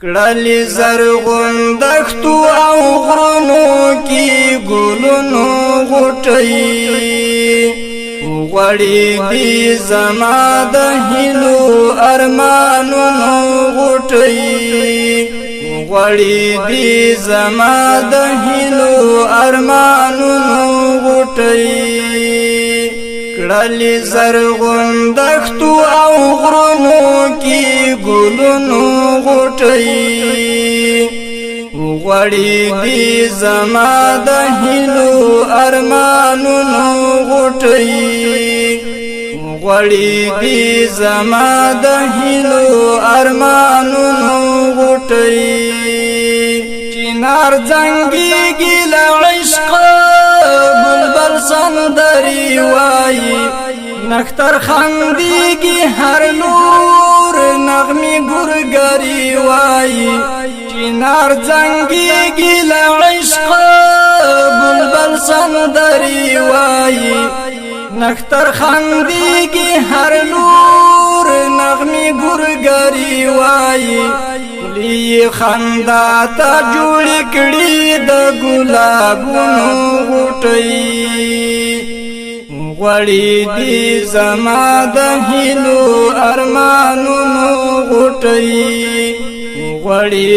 کړلی زرغون دښتو او غرونو کې ګلونو غوټۍ غوړې دي زما د هیلو ارمانونو غوټۍ غوړې دي زما د هیلو ارمانونو غوټۍ کړلی زرغون دښتو او غرونو کې ګلونو غوټۍ غوړې دي زما د هیلو ارمانونو غوټۍ غوړې دي زما د هیلو ارمانونو غوټۍ چنار زنګېږي له عشقه بلبل سندرې وایي نختر خندېږي هر لور نغمې ګورګرې وایي چنار زنګېږي له عشقه بلبل سندرې وایي نختر خندېږي هر لور نغمې ګورګرې وایي لی خندا ته جوړې کړي د ګلابونو غوټۍ غوړې دي زما د هیلو ارمانونو غوټۍ غوړې